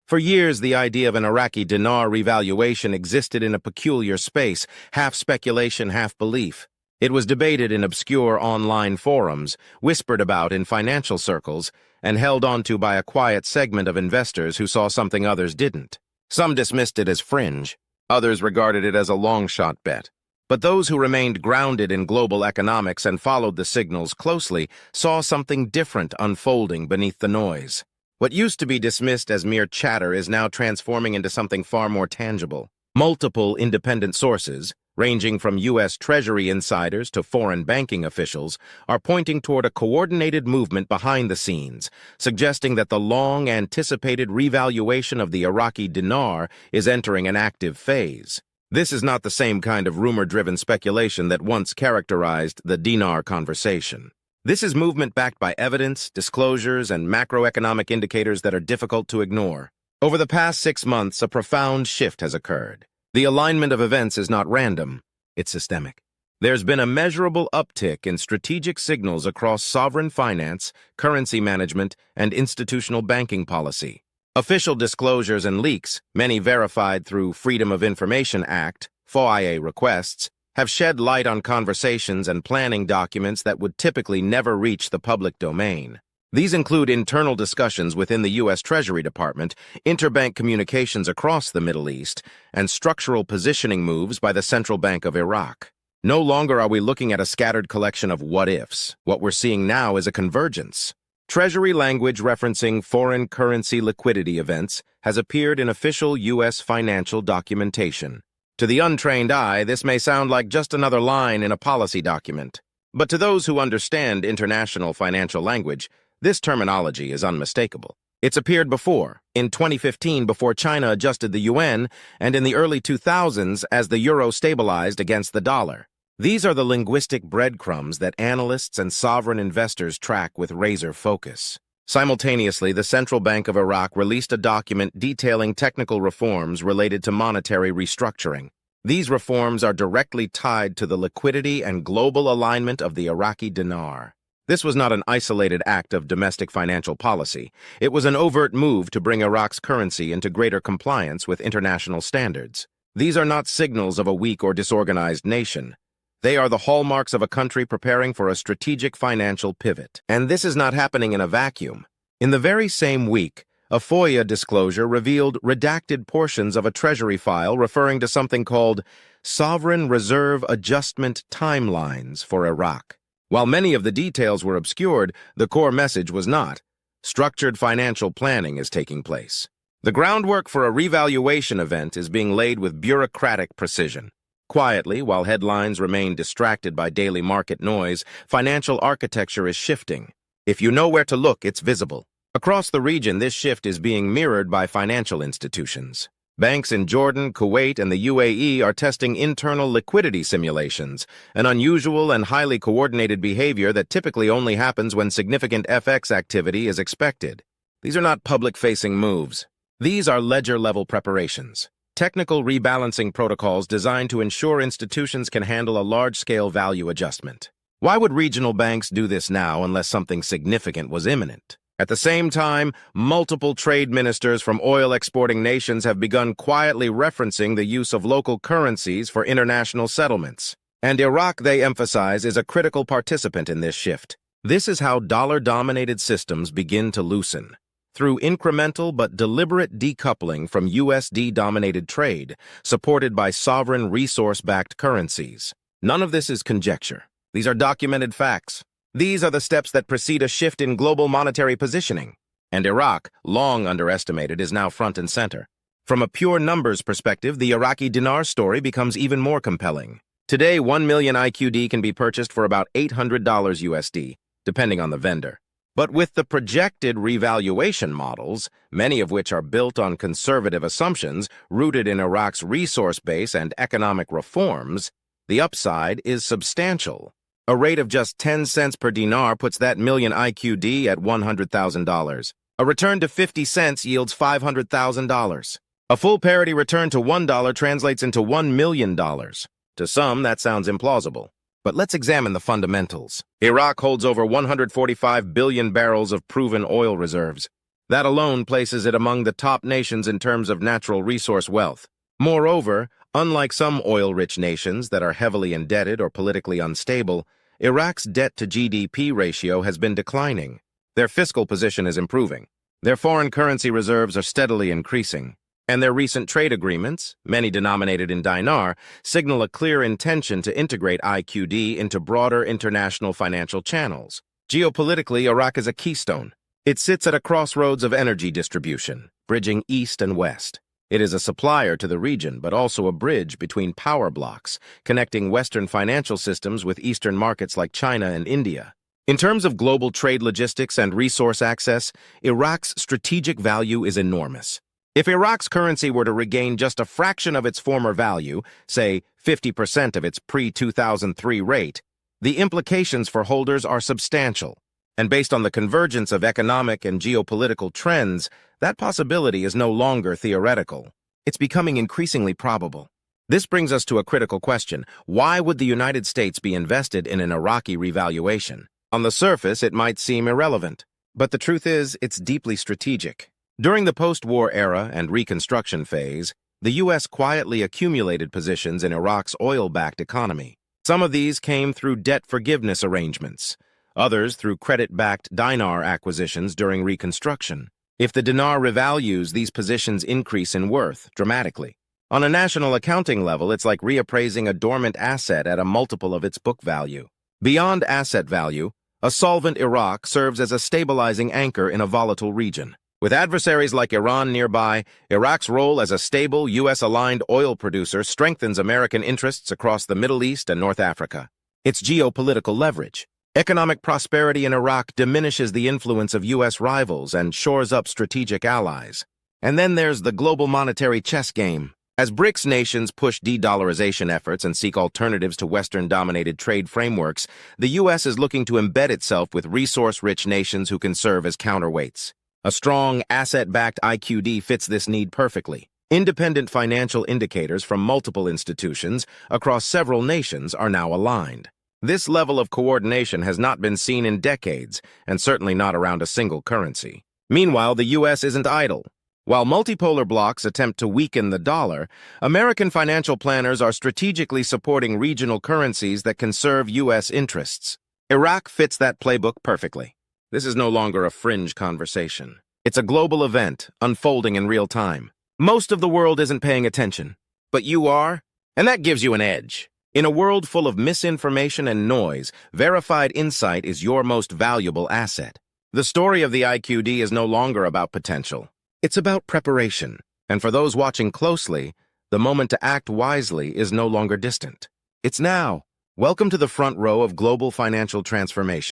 For years, the idea of an Iraqi dinar revaluation existed in a peculiar space, half speculation, half belief. It was debated in obscure online forums, whispered about in financial circles, and held onto by a quiet segment of investors who saw something others didn't. Some dismissed it as fringe, others regarded it as a long-shot bet. But those who remained grounded in global economics and followed the signals closely saw something different unfolding beneath the noise. What used to be dismissed as mere chatter is now transforming into something far more tangible. Multiple independent sources, ranging from U.S. Treasury insiders to foreign banking officials, are pointing toward a coordinated movement behind the scenes, suggesting that the long-anticipated revaluation of the Iraqi dinar is entering an active phase. This is not the same kind of rumor-driven speculation that once characterized the dinar conversation. This is movement backed by evidence, disclosures, and macroeconomic indicators that are difficult to ignore. Over the past 6 months, a profound shift has occurred. The alignment of events is not random, it's systemic. There's been a measurable uptick in strategic signals across sovereign finance, currency management, and institutional banking policy. Official disclosures and leaks, many verified through Freedom of Information Act, FOIA requests, have shed light on conversations and planning documents that would typically never reach the public domain. These include internal discussions within the U.S. Treasury Department, interbank communications across the Middle East, and structural positioning moves by the Central Bank of Iraq. No longer are we looking at a scattered collection of what-ifs. What we're seeing now is a convergence. Treasury language referencing foreign currency liquidity events has appeared in official U.S. financial documentation. To the untrained eye, this may sound like just another line in a policy document. But to those who understand international financial language, this terminology is unmistakable. It's appeared before, in 2015 before China adjusted the yuan, and in the early 2000s as the euro stabilized against the dollar. These are the linguistic breadcrumbs that analysts and sovereign investors track with razor focus. Simultaneously, the Central Bank of Iraq released a document detailing technical reforms related to monetary restructuring. These reforms are directly tied to the liquidity and global alignment of the Iraqi dinar. This was not an isolated act of domestic financial policy. It was an overt move to bring Iraq's currency into greater compliance with international standards. These are not signals of a weak or disorganized nation. They are the hallmarks of a country preparing for a strategic financial pivot. And this is not happening in a vacuum. In the very same week, a FOIA disclosure revealed redacted portions of a Treasury file referring to something called Sovereign Reserve Adjustment Timelines for Iraq. While many of the details were obscured, the core message was not. Structured financial planning is taking place. The groundwork for a revaluation event is being laid with bureaucratic precision. Quietly, while headlines remain distracted by daily market noise, financial architecture is shifting. If you know where to look, it's visible. Across the region, this shift is being mirrored by financial institutions. Banks in Jordan, Kuwait, and the UAE are testing internal liquidity simulations, an unusual and highly coordinated behavior that typically only happens when significant FX activity is expected. These are not public-facing moves. These are ledger-level preparations. Technical rebalancing protocols designed to ensure institutions can handle a large-scale value adjustment. Why would regional banks do this now unless something significant was imminent? At the same time, multiple trade ministers from oil-exporting nations have begun quietly referencing the use of local currencies for international settlements. And Iraq, they emphasize, is a critical participant in this shift. This is how dollar-dominated systems begin to loosen. Through incremental but deliberate decoupling from USD-dominated trade, supported by sovereign resource-backed currencies. None of this is conjecture. These are documented facts. These are the steps that precede a shift in global monetary positioning. And Iraq, long underestimated, is now front and center. From a pure numbers perspective, the Iraqi dinar story becomes even more compelling. Today, 1 million IQD can be purchased for about $800 USD, depending on the vendor. But with the projected revaluation models, many of which are built on conservative assumptions rooted in Iraq's resource base and economic reforms, the upside is substantial. A rate of just 10 cents per dinar puts that million IQD at $100,000. A return to 50 cents yields $500,000. A full parity return to $1 translates into $1 million. To some, that sounds implausible. But let's examine the fundamentals. Iraq holds over 145 billion barrels of proven oil reserves. That alone places it among the top nations in terms of natural resource wealth. Moreover, unlike some oil-rich nations that are heavily indebted or politically unstable, Iraq's debt-to-GDP ratio has been declining. Their fiscal position is improving. Their foreign currency reserves are steadily increasing. And their recent trade agreements, many denominated in dinar, signal a clear intention to integrate IQD into broader international financial channels. Geopolitically, Iraq is a keystone. It sits at a crossroads of energy distribution, bridging east and west. It is a supplier to the region, but also a bridge between power blocks, connecting Western financial systems with Eastern markets like China and India. In terms of global trade logistics and resource access, Iraq's strategic value is enormous. If Iraq's currency were to regain just a fraction of its former value, say 50% of its pre-2003 rate, the implications for holders are substantial. And based on the convergence of economic and geopolitical trends, that possibility is no longer theoretical. It's becoming increasingly probable. This brings us to a critical question. Why would the United States be invested in an Iraqi revaluation? On the surface, it might seem irrelevant. But the truth is, it's deeply strategic. During the post-war era and Reconstruction phase, the U.S. quietly accumulated positions in Iraq's oil-backed economy. Some of these came through debt forgiveness arrangements, others through credit-backed dinar acquisitions during Reconstruction. If the dinar revalues, these positions increase in worth dramatically. On a national accounting level, it's like reappraising a dormant asset at a multiple of its book value. Beyond asset value, a solvent Iraq serves as a stabilizing anchor in a volatile region. With adversaries like Iran nearby, Iraq's role as a stable, U.S.-aligned oil producer strengthens American interests across the Middle East and North Africa. Its geopolitical leverage. Economic prosperity in Iraq diminishes the influence of U.S. rivals and shores up strategic allies. And then there's the global monetary chess game. As BRICS nations push de-dollarization efforts and seek alternatives to Western-dominated trade frameworks, the U.S. is looking to embed itself with resource-rich nations who can serve as counterweights. A strong, asset-backed IQD fits this need perfectly. Independent financial indicators from multiple institutions across several nations are now aligned. This level of coordination has not been seen in decades, and certainly not around a single currency. Meanwhile, the U.S. isn't idle. While multipolar blocs attempt to weaken the dollar, American financial planners are strategically supporting regional currencies that can serve U.S. interests. Iraq fits that playbook perfectly. This is no longer a fringe conversation. It's a global event, unfolding in real time. Most of the world isn't paying attention, but you are, and that gives you an edge. In a world full of misinformation and noise, verified insight is your most valuable asset. The story of the IQD is no longer about potential. It's about preparation. And for those watching closely, the moment to act wisely is no longer distant. It's now. Welcome to the front row of global financial transformation.